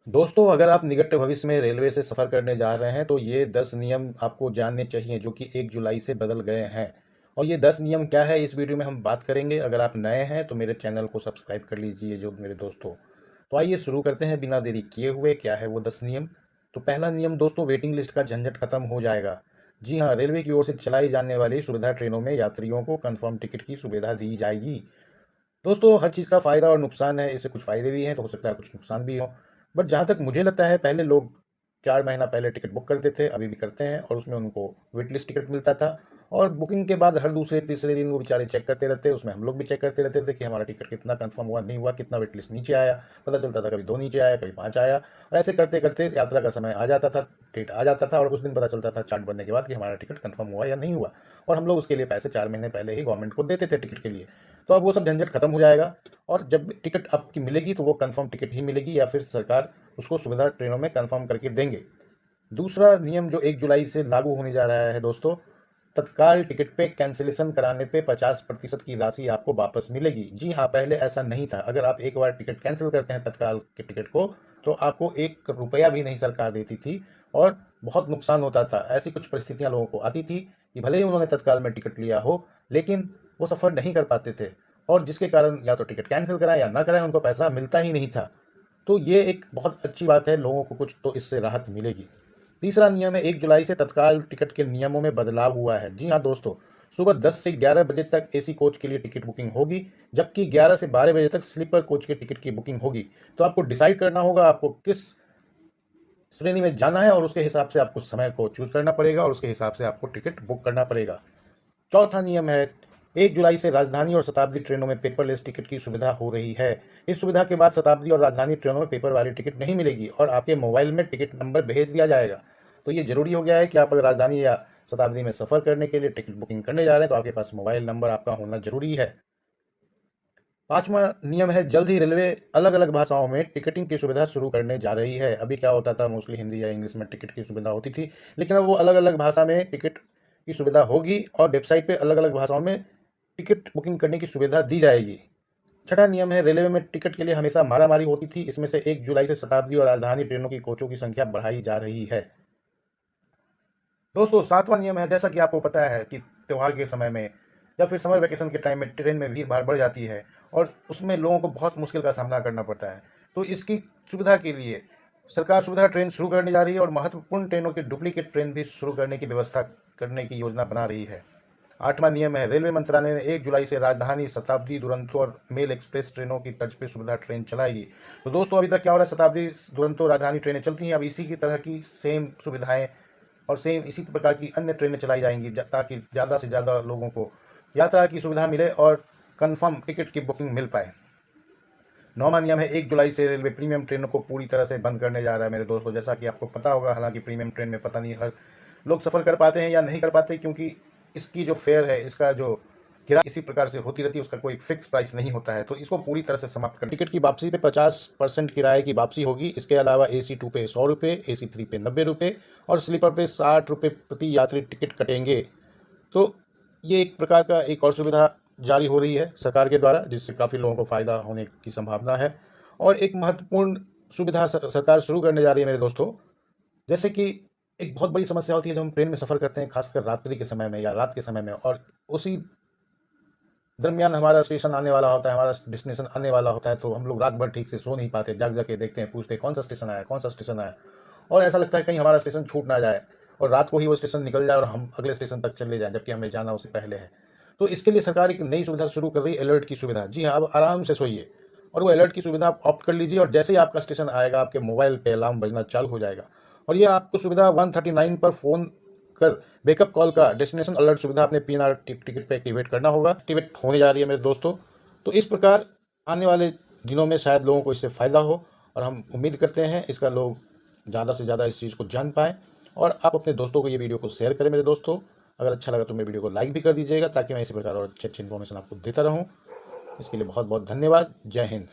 दोस्तों, अगर आप निकट भविष्य में रेलवे से सफ़र करने जा रहे हैं तो ये 10 नियम आपको जानने चाहिए जो कि 1 जुलाई से बदल गए हैं। और ये 10 नियम क्या है इस वीडियो में हम बात करेंगे। अगर आप नए हैं तो मेरे चैनल को सब्सक्राइब कर लीजिए जो मेरे दोस्तों। तो आइए शुरू करते हैं बिना देरी किए हुए। क्या है वो 10 नियम। तो पहला नियम दोस्तों, वेटिंग लिस्ट का झंझट खत्म हो जाएगा। जी हाँ, रेलवे की ओर से चलाई जाने वाली सुविधा ट्रेनों में यात्रियों को कन्फर्म टिकट की सुविधा दी जाएगी। दोस्तों, हर चीज़ का फ़ायदा और नुकसान है। इससे कुछ फ़ायदे भी हैं तो हो सकता है कुछ नुकसान भी हो। बट जहाँ तक मुझे लगता है, पहले लोग 4 महीना पहले टिकट बुक करते थे, अभी भी करते हैं, और उसमें उनको वेट लिस्ट टिकट मिलता था। और बुकिंग के बाद हर दूसरे तीसरे दिन वो बेचारे चेक करते रहते, उसमें हम लोग भी चेक करते रहते थे कि हमारा टिकट कितना कंफर्म हुआ, नहीं हुआ, कितना वेट लिस्ट नीचे आया। पता चलता था कभी 2 नीचे आया, कभी 5 आया, और ऐसे करते करते यात्रा का समय आ जाता था, डेट आ जाता था, और उस दिन पता चलता था चार्ट बनने के बाद कि हमारा टिकट कंफर्म हुआ या नहीं हुआ। और हम लोग उसके लिए पैसे 4 महीने पहले ही गवर्नमेंट को देते थे टिकट के लिए। तो अब वो सब झंझट खत्म हो जाएगा, और जब टिकट आपकी मिलेगी तो वो कंफर्म टिकट ही मिलेगी, या फिर सरकार उसको सुविधा ट्रेनों में कंफर्म करके देंगे। दूसरा नियम जो 1 जुलाई से लागू होने जा रहा है दोस्तों, तत्काल टिकट पे कैंसिलेशन कराने पे 50% की राशि आपको वापस मिलेगी। जी हाँ, पहले ऐसा नहीं था। अगर आप एक बार टिकट कैंसिल करते हैं तत्काल के टिकट को, तो आपको 1 रुपया भी नहीं सरकार देती थी, और बहुत नुकसान होता था। ऐसी कुछ परिस्थितियां लोगों को आती थी कि भले ही उन्होंने तत्काल में टिकट लिया हो, लेकिन वो सफ़र नहीं कर पाते थे, और जिसके कारण या तो टिकट कैंसिल कराएं या ना कराएं, उनको पैसा मिलता ही नहीं था। तो ये एक बहुत अच्छी बात है, लोगों को कुछ तो इससे राहत मिलेगी। तीसरा नियम है, 1 जुलाई से तत्काल टिकट के नियमों में बदलाव हुआ है। जी हाँ दोस्तों, सुबह 10 से 11 बजे तक एसी कोच के लिए टिकट बुकिंग होगी, जबकि 11 से 12 बजे तक स्लीपर कोच के टिकट की बुकिंग होगी। तो आपको डिसाइड करना होगा आपको किस श्रेणी में जाना है, और उसके हिसाब से आपको समय को चूज करना पड़ेगा, और उसके हिसाब से आपको टिकट बुक करना पड़ेगा। चौथा नियम है, 1 जुलाई से राजधानी और शताब्दी ट्रेनों में पेपरलेस टिकट की सुविधा हो रही है। इस सुविधा के बाद शताब्दी और राजधानी ट्रेनों में पेपर वाली टिकट नहीं मिलेगी, और आपके मोबाइल में टिकट नंबर भेज दिया जाएगा। तो ये जरूरी हो गया है कि आप अगर राजधानी या शताब्दी में सफ़र करने के लिए टिकट बुकिंग करने जा रहे हैं तो आपके पास मोबाइल नंबर आपका होना जरूरी है। पांचवा नियम है, जल्द ही रेलवे अलग अलग भाषाओं में टिकटिंग की सुविधा शुरू करने जा रही है। अभी क्या होता था, मोस्टली हिंदी या इंग्लिश में टिकट की सुविधा होती थी, लेकिन अब वो अलग अलग भाषा में टिकट की सुविधा होगी, और वेबसाइट पे अलग अलग भाषाओं में टिकट बुकिंग करने की सुविधा दी जाएगी। छठा नियम है, रेलवे में टिकट के लिए हमेशा मारामारी होती थी। इसमें से 1 जुलाई से शताब्दी और राजधानी ट्रेनों की कोचों की संख्या बढ़ाई जा रही है। दोस्तों, सातवां नियम है, जैसा कि आपको पता है कि त्यौहार के समय में या फिर समर वैकेशन के टाइम में ट्रेन में भीड़ भाड़ बढ़ जाती है, और उसमें लोगों को बहुत मुश्किल का सामना करना पड़ता है। तो इसकी सुविधा के लिए सरकार सुविधा ट्रेन शुरू करने जा रही है, और महत्वपूर्ण ट्रेनों की डुप्लीकेट ट्रेन भी शुरू करने की व्यवस्था करने की योजना बना रही है। आठवां नियम है, रेलवे मंत्रालय ने 1 जुलाई से राजधानी, शताब्दी, दुरंतो और मेल एक्सप्रेस ट्रेनों की तर्ज पे सुविधा ट्रेन चलाएगी। तो दोस्तों, अभी तक क्या हो रहा है, शताब्दी, दुरंतो, राजधानी ट्रेनें चलती हैं। अब इसी की तरह की सेम सुविधाएं और सेम इसी प्रकार की अन्य ट्रेनें चलाई जाएंगी, ताकि ज़्यादा से ज़्यादा लोगों को यात्रा की सुविधा मिले और कंफर्म टिकट की बुकिंग मिल पाए। नौवां नियम है, 1 जुलाई से रेलवे प्रीमियम ट्रेनों को पूरी तरह से बंद करने जा रहा है मेरे दोस्तों। जैसा कि आपको पता होगा, हालांकि प्रीमियम ट्रेन में पता नहीं हर लोग सफ़र कर पाते हैं या नहीं कर पाते, क्योंकि इसकी जो फेयर है, इसका जो किराया इसी प्रकार से होती रहती है, उसका कोई फिक्स प्राइस नहीं होता है। तो इसको पूरी तरह से समाप्त कर, टिकट की वापसी पे 50% किराए की वापसी होगी। इसके अलावा AC 2 पे 100 रुपये, AC 3 पे 90 रुपये, और स्लीपर पे 60 रुपये प्रति यात्री टिकट कटेंगे। तो ये एक प्रकार का एक और सुविधा जारी हो रही है सरकार के द्वारा, जिससे काफ़ी लोगों को फ़ायदा होने की संभावना है। और एक महत्वपूर्ण सुविधा सरकार शुरू करने जा रही है मेरे दोस्तों। जैसे कि एक बहुत बड़ी समस्या होती है जब हम ट्रेन में सफ़र करते हैं, खासकर रात्रि के समय में या रात के समय में, और उसी दरमियान हमारा स्टेशन आने वाला होता है, हमारा डेस्टिनेशन आने वाला होता है, तो हम लोग रात भर ठीक से सो नहीं पाते, जाग जाग के देखते हैं, पूछते हैं कौन सा स्टेशन आया, कौन सा स्टेशन आया, और ऐसा लगता है कहीं हमारा स्टेशन छूट ना जाए, और रात को ही वो स्टेशन निकल जाए और हम अगले स्टेशन तक चले जाएं, जबकि हमें जाना उससे पहले है। तो इसके लिए सरकार एक नई सुविधा शुरू कर रही है, अलर्ट की सुविधा। जी हाँ, अब आराम से सोइए, और वो अलर्ट की सुविधा आप ऑप्ट कर लीजिए, और जैसे ही आपका स्टेशन आएगा, आपके मोबाइल पे अलार्म बजना चालू हो जाएगा। और ये आपको सुविधा 139 पर फ़ोन कर बैकअप कॉल का डेस्टिनेशन अलर्ट सुविधा अपने PNR टिकट पे एक्टिवेट करना होगा। एक्टिवेट होने जा रही है मेरे दोस्तों। तो इस प्रकार आने वाले दिनों में शायद लोगों को इससे फ़ायदा हो, और हम उम्मीद करते हैं इसका लोग ज़्यादा से ज़्यादा इस चीज़ को जान पाएँ। और आप अपने दोस्तों को ये वीडियो को शेयर करें मेरे दोस्तों। अगर अच्छा लगा तो मेरे वीडियो को लाइक भी कर दीजिएगा, ताकि मैं इसी प्रकार और अच्छे अच्छे इन्फॉर्मेशन आपको देता रहूँ। इसके लिए बहुत बहुत धन्यवाद। जय हिंद।